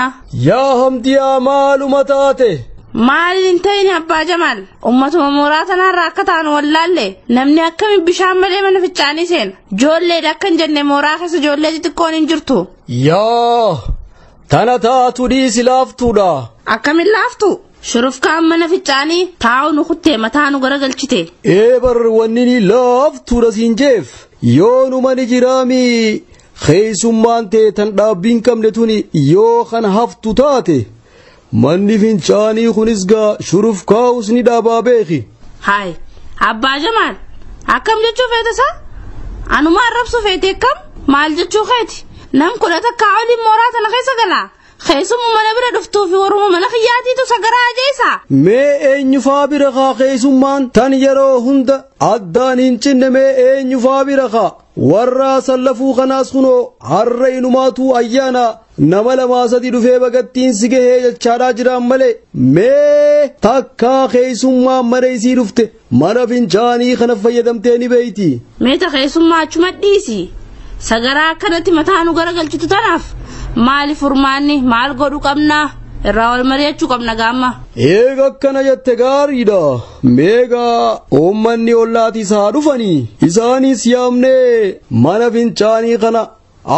yaa hamdiyaa maaluma taate maalin ta'in abbaa Jamaal ummatuma mooraa tanarraa akka ta'an wallaalle namni akkami bishaan malee mana fincaanii seena ijoollee dakkan jenne mooraa keessa ijoollee xixiqqoon hin jirtu yaa tana taatu dhiisi laaftuudha akkamin laaftu shurufkaan mana fincaanii taa'u nu kuttee mataa nu garagalchite bar wanni ni laaftuudha siin jeef yoo nu mani jiraami keessummaan ta'e tan dhaabbiin qabne tuni yoo kan haftu taate manni fincaanii kunis gaa shuruf kaa'us ni dhaabaa beeki. Haay abbaa Jamaal akkam jechuu feetasa anuma arrabsu feete akkam maal jechuu keeti nam kudha takka oliin mooraa tana keessa galaa keessumu mana bira dhuftuu fi waruma mana xiyyaatiitu sagaraa ajeessa. Mee eenyufaa bira kaa keessummaan tan yeroo hunda addaan hin cinne mee eenyufaa bira kaa warra sallafuu kanaas kunoo har'a inumaatu ayyaana nama lamaa sadi dhufee bagattiin si gahee jechaadhaa jiraan malee mee takkaa keessummaan mana isii dhufte mana fincaanii kana fayyadamtee ni beeyti. Meeta keessummaa achuma dhiisi sagaraa akkanatti mataa nu garagalchitu tanaaf maaliif furmaanni maal godhu qabnaa irraa wal mari'achuu qabna gaamma. Eega akkana jette gaariidha meegaa uummanni ollaati isaa dhufanii isaanis yaamnee mana fincaanii kana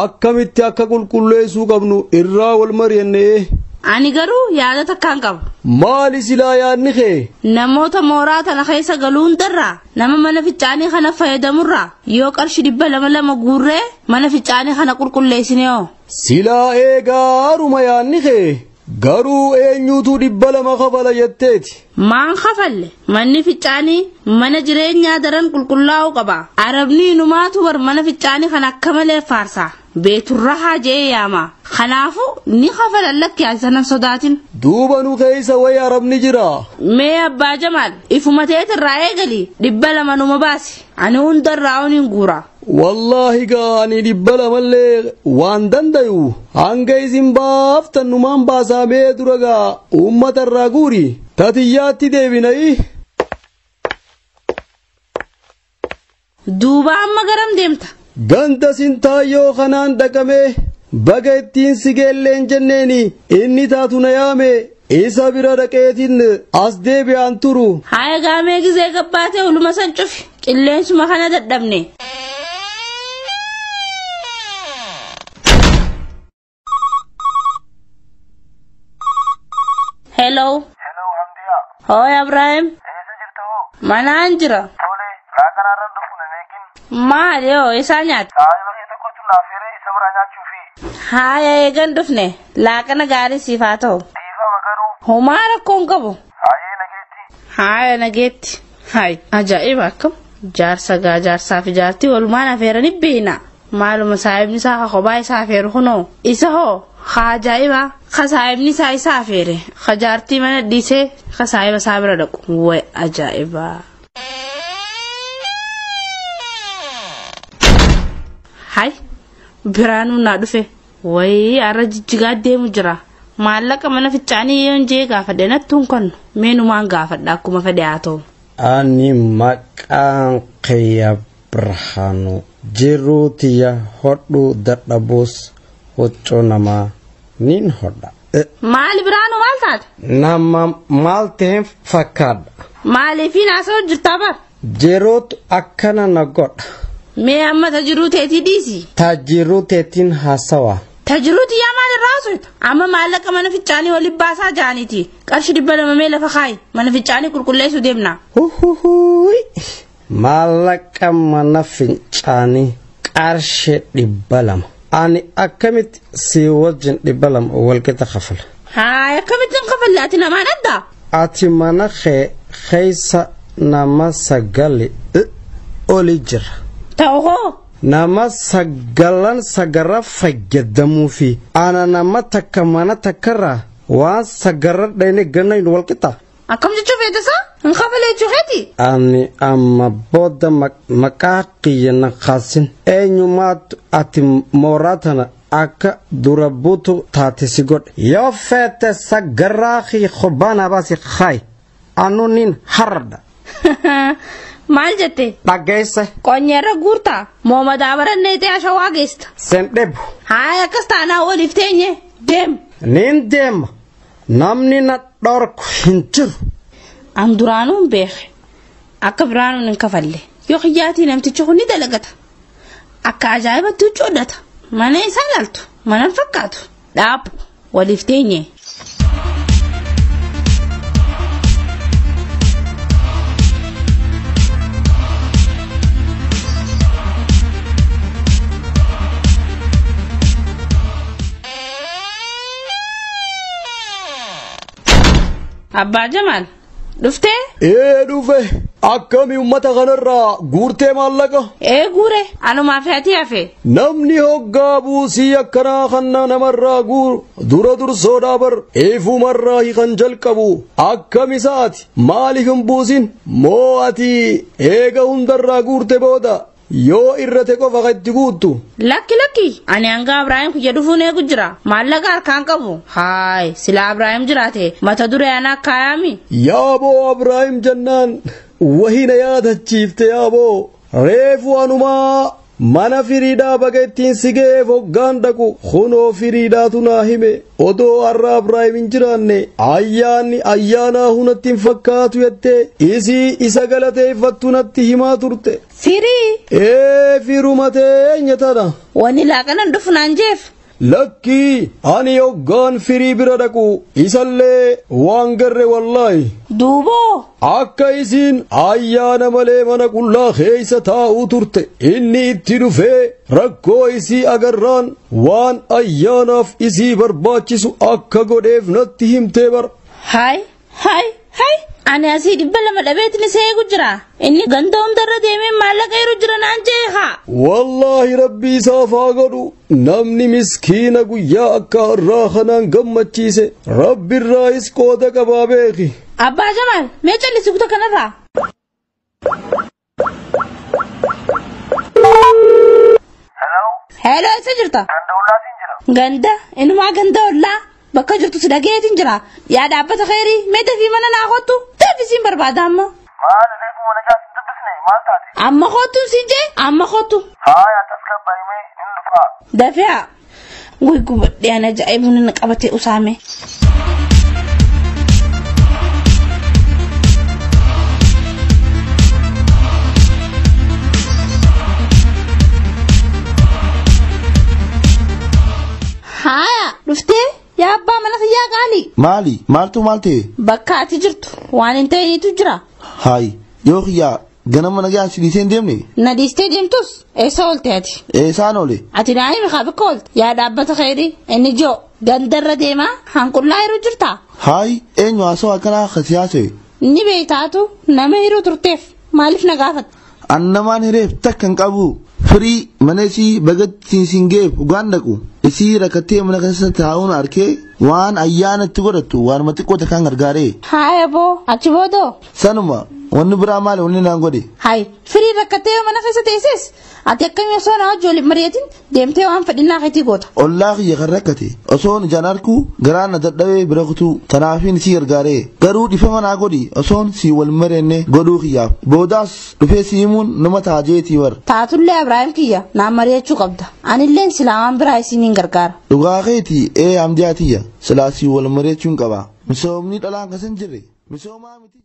akkamitti akka qulqulleessuu qabnu irraa wal mari'annee. Ani garuu yaada takkaan qaba. Maali silaa yaadni kee? Namoota mooraa tana keessa galuun darraa nama mana fincaanii kana fayyadamurraa yoo qarshii 200 guurree mana fincaanii kana qulqulleessinee. Silaa eegaaruma yaadni kee garuu eenyuutu 200 kafala jetteeti. Maan kafalle manni fincaanii mana jireenyaa daran qulqullaa'uu qaba. Arabni numaatu bar mana fincaanii kana akka malee faarsa. Beeturraa jee yaama. Kanaafu ni kafalan lakki asanan sodaatin. Duuba nu keessa wayi arabni jira. Mee abbaa Jamaal ifuma teetirraa eegali 200 numa baasi. Ani hundarraa unin guura. Wallahi gaani 200 waan dandayu hanga isin baaftan numaan baasamee duragaa uummatarraa guuri tatiyyaatti deebinai. Duuba amma garam deemta? Ganda sintaayoo kanaan dhaqamee baga ittiin sigeelleen jenneeni inni taatu na yaame isa bira dhaqeetiin as deebi'aan turu. Haaya gaamee gizee gabbaatee uluma san cufi qilleensuma kana dadhabne. Hello Hamdiya. Hoy Ibrahim. Eessa jirta hoo? Manaan jira. Tole laakanarran dhufuun eegin. Maali hoo isaa nyaata? Saayiba kee tokkotu naafiree isa bira nyaachuufi. Haaya eegan dhufne laaqana gaarii siif haa ta'u. Dhiifama garuu. Homaa rakkoon qabu. Haayee nageetti. Haaya nageetti. Haay ajaa'iba akkam jaarsaa fi jaartii walumaan afeeranii beena. Maaluma saayibni isaa kophaa isaa afeeru kunoo isa hoo ajaa'iba saayibni isaa afeere jaartii mana dhiisee saayiba isaa bira dhaqu way ajaa'iba. Haay biraanuu naa dhufe way arra jijjigaa deemu jira maallaqa mana fincaanii yoon jee gaafadhe nattuun kan meenumaan gaafadha akkuma fedhe haa ta'u. Ani maqaan kiyya Birhaanuu jiruutiya hodhu dadhabus huccuu namaa nin hodha. Maali Biraanuu maal taate? Nama maal ta'een fakkaadha. Maaliifii naasoo jirtaa bar? Jiruutu akkana na godha. Mee amma tajiruu teetii dhiisi? Tajiruu teetiin haasawa. Tajiruuti yaa maal irraa haasofta? Amma maallaqa mana fincaanii waliin baasaa jaaniiti. Qarshii 200 lafa kaayi mana fincaanii qulqulleessuu deemna. Huhuhuuyi. Maallaqa mana fincaanii qarshii 200. Ani akkamitti si wajjin 200 walqixa kafala. Haay akkamittiin kafalle ati namaan adda? Ati mana keessa nama 9 oli jira. Ta'oo nama 9 sagara fayyadamuu fi ana nama takka mana takkarraa waan sagara dhayne gannayn walqixa. Akkam jechuun feetesaa? Hin kafalee jechuuti? Ani amma booda maqaa kiyya naqaasin eenyumaatu ati mooraatana akka dura buutu taate si godhe. Yoo feete sagaraa kiyya khobbaana baasi khaay anu nin harda. Maal jette? Dhageesse. Qonyeerra guurtaa moo madaabaran neetee ashawaa geesta? Sen dhebu. Haaya akkas taanaa waliif teenye deem. nin deema namni na dhorku hin jiru. An duraanuu hin beeke akka biraanuu hin kafalle yoo xiyyaatii namtichi kun ni dalagata akka ajaa'ibatti huccoodhata mana isaa ilaaltu mana fakkaatu dhaabu waliif teenye. Abbaa Jamaal dhuftee? Dhufe akkami ummata kanarraa guurtee maallaqa? Guure anumaa fi ati hafe. Namni hoggaa buusii akkanaa kanna namarraa guuru dura dursoodhaa bar eefumarraa kan jalqabu akkamisaati maaliif hin buusin moo ati eega hundarraa guurte booda yoo irrate qofa itti guuttu? Lakki ani hanga Ibraahim kiyya dhufuun eegu jira maallaqa harkaan qabu. Haay sila Ibraahim jiraate mata duree ana kaayami. Yaaboo Ibraahim jennaan wahina yaadachiifte yaaboo reefu anumaa mana firiidhaa baga ittiin sigee hoggaan dhaqu kunoo firiidhaatu naa hime odoo har'a Ibraahim hin jiraanne ayyaanni ayyaanaa hunatti hin fakkaatu jettee isii isa galateeffattu natti himaa turte. Firii? Firuma teenya tana. Wani laaqanan dhufu naan jeef. Lakki ani hoggaan firii bira dhaqu isallee waan garre wallaahi. Duuboo? Akka isiin ayyaana malee mana qullaa keessa taa'uu turte inni itti dhufee rakkoo isii agarraan waan ayyaanaaf isii barbaachisu akka godheef natti himtee bara. Haay ani asii 200 dhabeetiin isa eegu jira inni ganda hundarra deemee maallaqa yeroo jira naan jeeha. Wallaahi rabbi isaaf haa godhu namni miskiina guyyaa akka har'aa kanaan gammachiise rabbirraayis qooda qabaa beeki. Abbaa Jamaal mee callisi kutaa kanarraa. Hello isa jirta? Ganda ollaatiin jira. Ganda inumaa ganda ollaa bakka jirtu si dhageetiin jira yaa dhaabbata khairii mee dafii mana naa kottu taphisiin barbaada amma. Maal reefu mana jaasi dubbisne maal taate? Amma kottu siin jee amma kottu. Haaya tasgabaa himee hin dhufaa. Dafee way gubadhee ana ajaa'ibuun na qabatee usaame. Haaya dhuftee yaa abbaa mana kiyyaa qaali. Maaltu maalte? Bakka ati jirtu waan hin ta'initu jira. Haay yoo kiyyaa ganama nagaa si dhiisee hin deemne? Na dhiistee deemtus eessa oolte ati? Eessaan oole? Ati naanii mikaa bakka oolte yaa dhaabbata khairii inni joo gandarra deemaa hanqullaa yeroo jirta. Haay eenyu haasoo akkanaa akka siyaase? Ni beektaatu nama yeroo turteef maaliif na gaafatta? Annamaan hireef takka hin qabu firii mana isii bagatti singeef ugaan dhaqu isii rakkattee mana keessa taa'uun arkee waan ayyaanatti godhattu waan xiqqoo takkaan gargaaree. Haaya boo achi boodoo? Sanuma wanni biraa maali wanni naan godhe? Haay firii rakkattee mana keessa teesses ati akkamii osoo na wajjoolin mari'atin deemtee waan fedhinnaa keetii goota. Ollaa kiyya kan rakkate osoon ijaan arku garaan na dadhabee bira kutuu tanaafiin si gargaaree garuu dhifama naa godhi osoon si wal mareenne godhuu kiyyaaf boodaas dhufee si himuun nama taajeetii war. Taatullee Ibraahim kiyya naan mari'achuu qabda anilleen silaa waan biraa isiniin gargaara. Dhugaa keetii hamdiyaatiyya silaa si wal mareechuun qaba misoomni dhalaan kasan jirre misoomaa miti.